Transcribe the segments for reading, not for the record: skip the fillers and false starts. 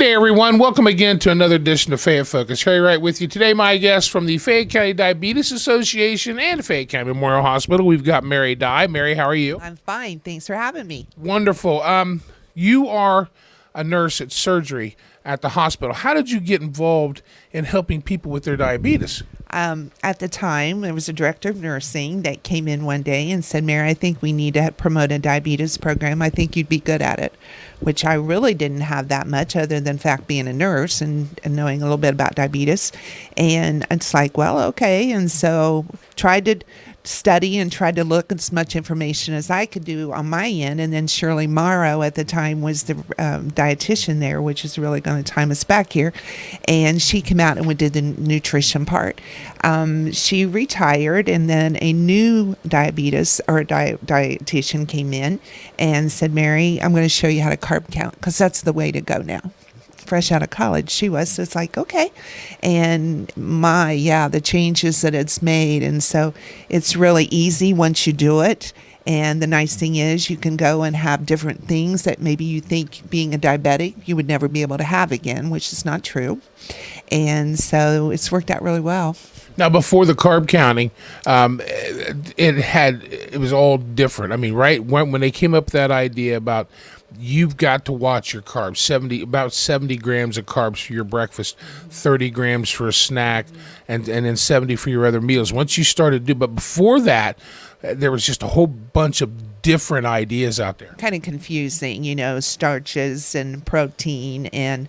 day, everyone. Welcome again to another edition of Fayette Focus. Harry Wright with you today. My guest from the Fayette County Diabetes Association and Fayette County Memorial Hospital. We've got Mary Dye. Mary, how are you? I'm fine. Thanks for having me. Wonderful. You are a nurse at surgery at the hospital. How did you get involved in helping people with their diabetes? At the time, there was a director of nursing that came in one day and said, Mary, I think we need to promote a diabetes program. I think you'd be good at it, which I really didn't have that much other than fact being a nurse and knowing a little bit about diabetes. And it's like, well, okay. And so tried to study and tried to look as much information as I could do on my end. And then Shirley Morrow at the time was the dietitian there, which is really going to time us back here. And she came out and we did the nutrition part. She retired, and then a new dietitian came in and said, Mary, I'm going to show you how to carb count because that's the way to go now. Fresh out of college she was, so it's like, okay. And the changes that it's made, and so it's really easy once you do it. And the nice thing is you can go and have different things that maybe you think being a diabetic you would never be able to have again, which is not true. And so it's worked out really well. Now, before the carb counting, it was all different. I mean, right when they came up with that idea about you've got to watch your carbs, about 70 grams of carbs for your breakfast, 30 grams for a snack, and then 70 for your other meals. Once you started to do, but before that, there was just a whole bunch of different ideas out there. Kind of confusing, starches and protein and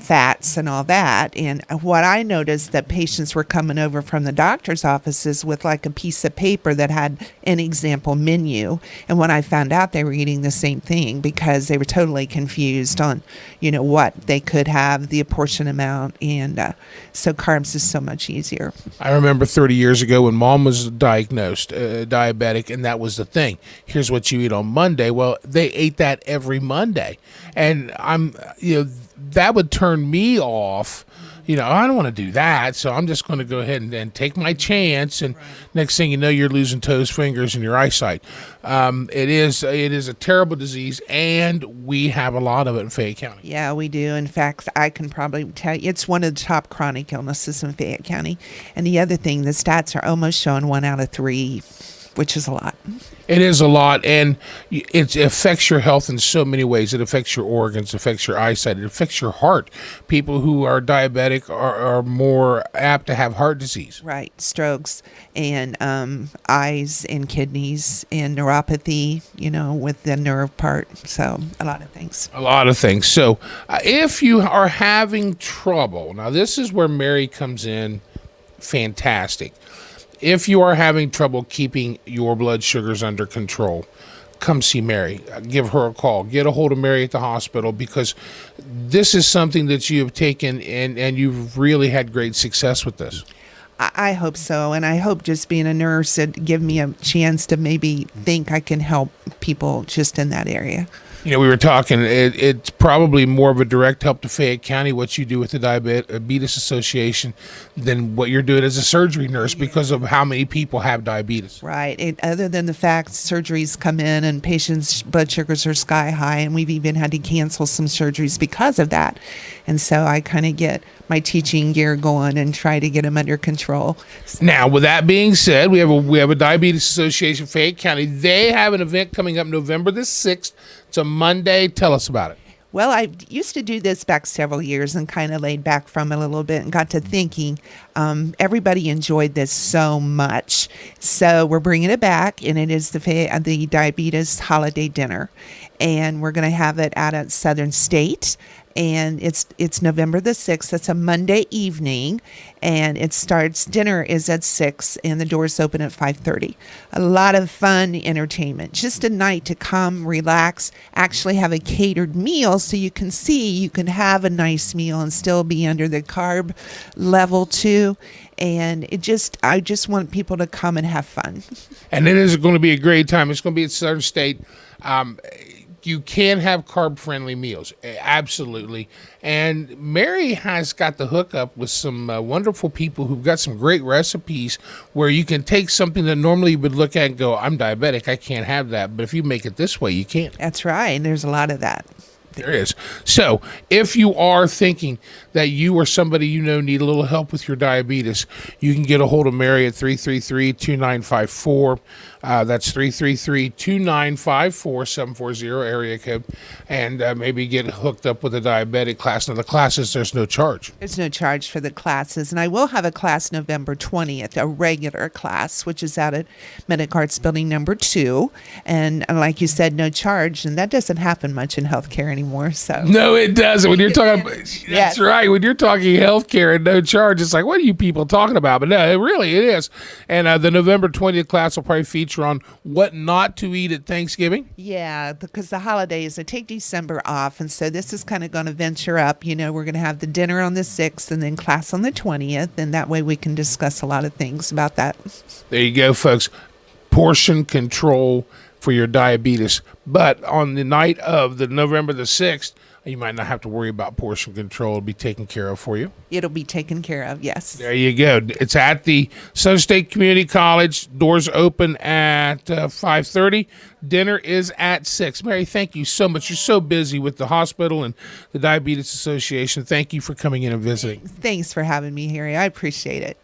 fats and all that. And what I noticed that patients were coming over from the doctor's offices with like a piece of paper that had an example menu. And when I found out they were eating the same thing because they were totally confused on, what they could have, the portion amount. And so carbs is so much easier. I remember 30 years ago when Mom was diagnosed diabetic, and that was the thing. Here's what you eat on Monday. Well, they ate that every Monday. And that would turn me off. I don't want to do that. So I'm just going to go ahead and take my chance. And next thing you know, you're losing toes, fingers, and your eyesight. It is a terrible disease, and we have a lot of it in Fayette County. Yeah, we do. In fact, I can probably tell you it's one of the top chronic illnesses in Fayette County. And the other thing, the stats are almost showing 1 out of 3, which is a lot. It is a lot, and it affects your health in so many ways. It affects your organs, it affects your eyesight, it affects your heart. People who are diabetic are more apt to have heart disease. Right, strokes and eyes and kidneys and neuropathy, with the nerve part. So a lot of things. A lot of things. So if you are having trouble, now this is where Mary comes in fantastic. If you are having trouble keeping your blood sugars under control, come see Mary. Give her a call. Get a hold of Mary at the hospital, because this is something that you have taken and you've really had great success with this. I hope so. And I hope just being a nurse, it give me a chance to maybe think I can help people just in that area. We were talking, it's probably more of a direct help to Fayette County, what you do with the Diabetes Association, than what you're doing as a surgery nurse, because of how many people have diabetes. Right. Other than the fact surgeries come in and patients' blood sugars are sky high, and we've even had to cancel some surgeries because of that. And so I kind of get my teaching gear going and try to get them under control. Now, with that being said, we have a Diabetes Association Fayette County. They have an event coming up November the 6th. It's a Monday. Tell us about it. Well, I used to do this back several years and kind of laid back from it a little bit and got to thinking, everybody enjoyed this so much. So we're bringing it back, and it is the Diabetes Holiday Dinner. And we're going to have it out at Southern State. And it's November the 6th. It's a Monday evening, and dinner is at 6, and the doors open at 5:30. A lot of fun entertainment. Just a night to come, relax, actually have a catered meal so you can have a nice meal and still be under the carb level too. And I just want people to come and have fun. And it is going to be a great time. It's going to be at Southern State. You can have carb-friendly meals, absolutely. And Mary has got the hookup with some wonderful people who've got some great recipes where you can take something that normally you would look at and go, I'm diabetic, I can't have that. But if you make it this way, you can. That's right. And there's a lot of that. There is. So if you are thinking that you or somebody you know need a little help with your diabetes, you can get a hold of Mary at 333-2954. That's 333-2954, 740 area code, and maybe get hooked up with a diabetic class. Now, the classes, there's no charge. There's no charge for the classes. And I will have a class November 20th, a regular class, which is out at Medicarts Building number 2. And like you said, no charge. And that doesn't happen much in healthcare anymore. So No, it doesn't. When you're talking, Yes. that's right. When you're talking healthcare and no charge, it's like, what are you people talking about? But no, it is. And the November 20th class will probably feature on what not to eat at Thanksgiving. yeah, because the holidays, I take December off. And so this is kind of going to venture up. You know, we're going to have the dinner on the 6th and then class on the 20th. And that way we can discuss a lot of things about that. There you go, folks. Portion control for your diabetes. But on the night of the November the 6th, you might not have to worry about portion control. It'll be taken care of for you. It'll be taken care of, yes. There you go. It's at the Southern State Community College. Doors open at 5:30. Dinner is at 6. Mary, thank you so much. You're so busy with the hospital and the Diabetes Association. Thank you for coming in and visiting. Thanks for having me, Harry. I appreciate it.